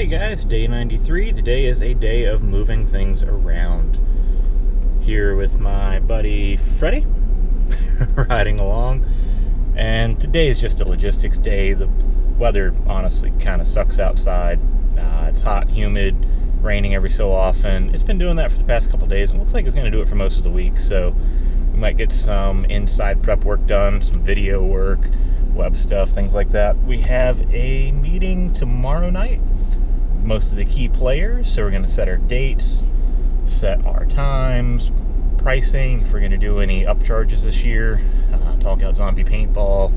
Hey guys, day 93. Today is a day of moving things around. Here with my buddy Freddy, riding along. And today is just a logistics day. The weather honestly kind of sucks outside. It's hot, humid, raining every so often. It's been doing that for the past couple days, and it looks like it's going to do it for most of the week. So we might get some inside prep work done, some video work, web stuff, things like that. We have a meeting tomorrow night. Most of the key players, so we're going to set our dates, set our times, pricing, if we're going to do any upcharges this year, talk out zombie paintball,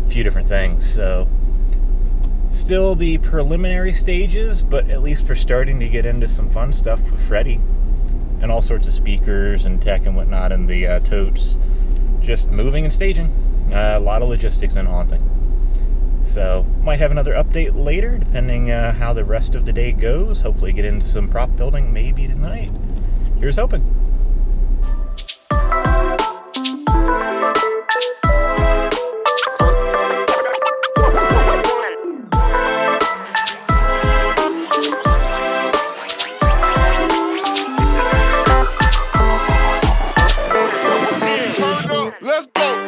a few different things. So still the preliminary stages, but at least we're starting to get into some fun stuff with Freddy and all sorts of speakers and tech and whatnot in the totes, just moving and staging. A lot of logistics and haunting. So, might have another update later, depending how the rest of the day goes. Hopefully get into some prop building maybe tonight. Here's hoping. Let's go!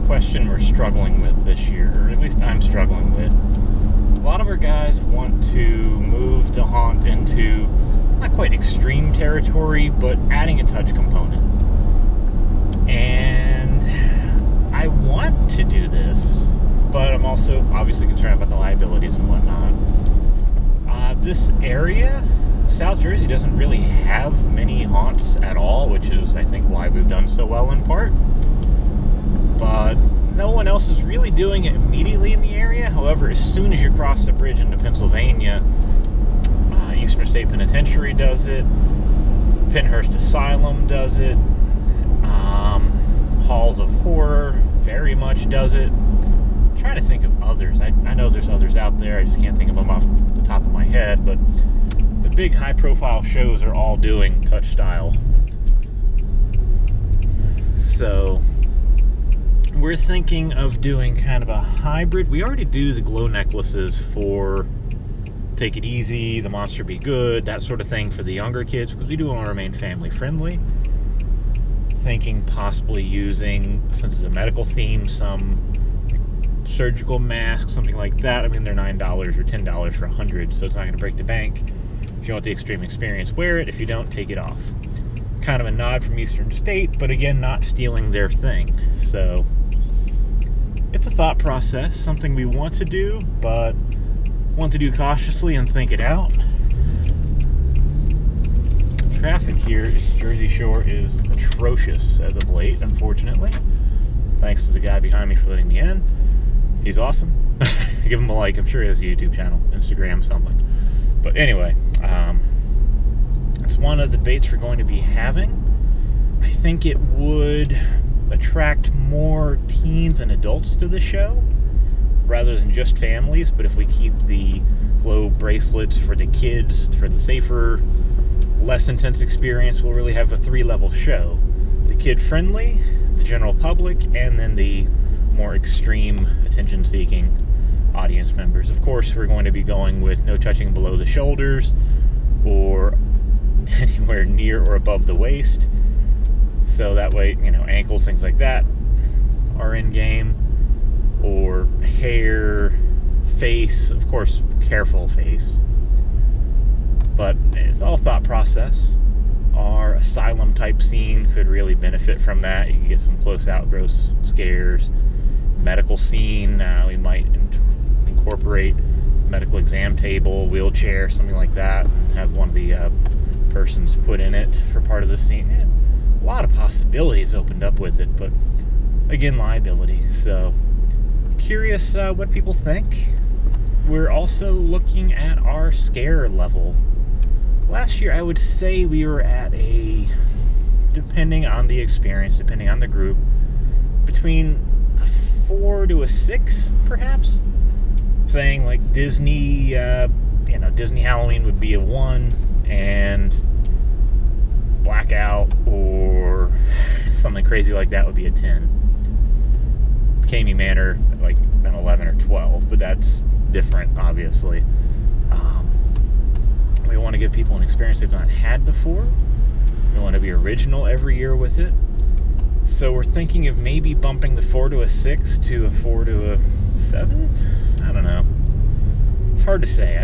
Question we're struggling with this year, or at least I'm struggling with. A lot of our guys want to move the haunt into not quite extreme territory, but adding a touch component. And I want to do this, but I'm also obviously concerned about the liabilities and whatnot. This area, South Jersey, doesn't really have many haunts at all, which is, I think, why we've done so well in part. But no one else is really doing it immediately in the area. However, as soon as you cross the bridge into Pennsylvania, Eastern State Penitentiary does it, Penhurst Asylum does it, Halls of Horror very much does it. I'm trying to think of others. I know there's others out there, I just can't think of them off the top of my head, but the big high-profile shows are all doing touch style. So we're thinking of doing kind of a hybrid. We already do the glow necklaces for Take It Easy, The Monster Be Good, that sort of thing for the younger kids, because we do want to remain family friendly. Thinking possibly using, since it's a medical theme, some surgical masks, something like that. I mean, they're $9 or $10 for 100, so it's not going to break the bank. If you want the extreme experience, wear it. If you don't, take it off. Kind of a nod from Eastern State, but again, not stealing their thing. So it's a thought process, something we want to do, but want to do cautiously and think it out. Traffic here at Jersey Shore is atrocious as of late, unfortunately. Thanks to the guy behind me for letting me in. He's awesome. Give him a like. I'm sure he has a YouTube channel, Instagram, something. But anyway, it's one of the debates we're going to be having. I think it would attract more teens and adults to the show rather than just families, but if we keep the glow bracelets for the kids, for the safer, less intense experience, we'll really have a three-level show. The kid-friendly, the general public, and then the more extreme attention-seeking audience members. Of course, we're going to be going with no touching below the shoulders or anywhere near or above the waist. So that way, you know, ankles, things like that are in game. Or hair, face, of course, careful face. But it's all thought process. Our asylum type scene could really benefit from that. You can get some close out gross scares. Medical scene, we might incorporate medical exam table, wheelchair, something like that. Have one of the persons put in it for part of the scene. Yeah, a lot of possibilities opened up with it, but again, liability. So curious what people think. We're also looking at our scare level. Last year, I would say we were at a, depending on the experience, depending on the group, between a 4 to a 6, perhaps. Saying like Disney, Disney Halloween would be a 1, and blackout or something crazy like that would be a 10. Caney Manor, like an 11 or 12, but that's different, obviously. We want to give people an experience they've not had before. We want to be original every year with it. So we're thinking of maybe bumping the 4 to a 6 to a 4 to a 7? I don't know. It's hard to say.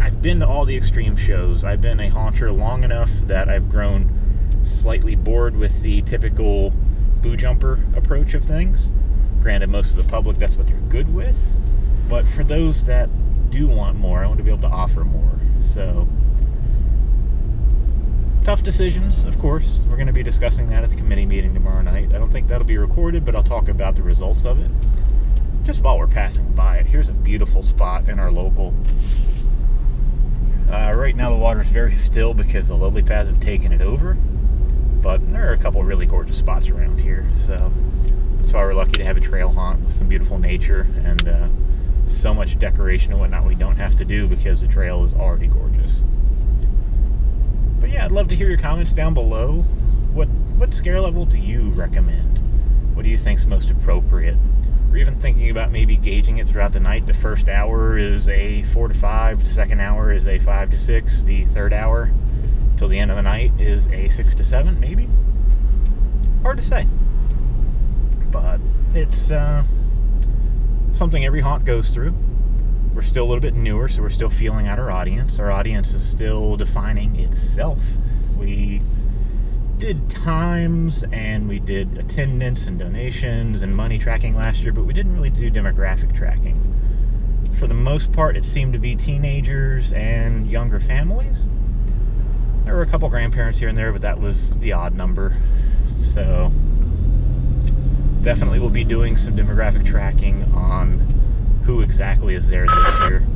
I've been to all the extreme shows. I've been a haunter long enough that I've grown slightly bored with the typical boo jumper approach of things. Granted, most of the public, that's what they're good with. But for those that do want more, I want to be able to offer more. So, tough decisions, of course. We're going to be discussing that at the committee meeting tomorrow night. I don't think that'll be recorded, but I'll talk about the results of it. Just while we're passing by it, here's a beautiful spot in our local. Right now the water's very still because the lily pads have taken it over. But there are a couple really gorgeous spots around here. So that's why we're lucky to have a trail haunt with some beautiful nature and so much decoration and whatnot we don't have to do because the trail is already gorgeous. But yeah, I'd love to hear your comments down below. What scare level do you recommend? What do you think's most appropriate? We're even thinking about maybe gauging it throughout the night. The first hour is a 4 to 5, the second hour is a 5 to 6, the third hour till the end of the night is a 6 to 7, maybe? Hard to say. But it's something every haunt goes through. We're still a little bit newer, so we're still feeling out our audience. Our audience is still defining itself. We did times and we did attendance and donations and money tracking last year, but we didn't really do demographic tracking. For the most part, it seemed to be teenagers and younger families. There were a couple grandparents here and there, but that was the odd number. So definitely we'll be doing some demographic tracking on who exactly is there this year.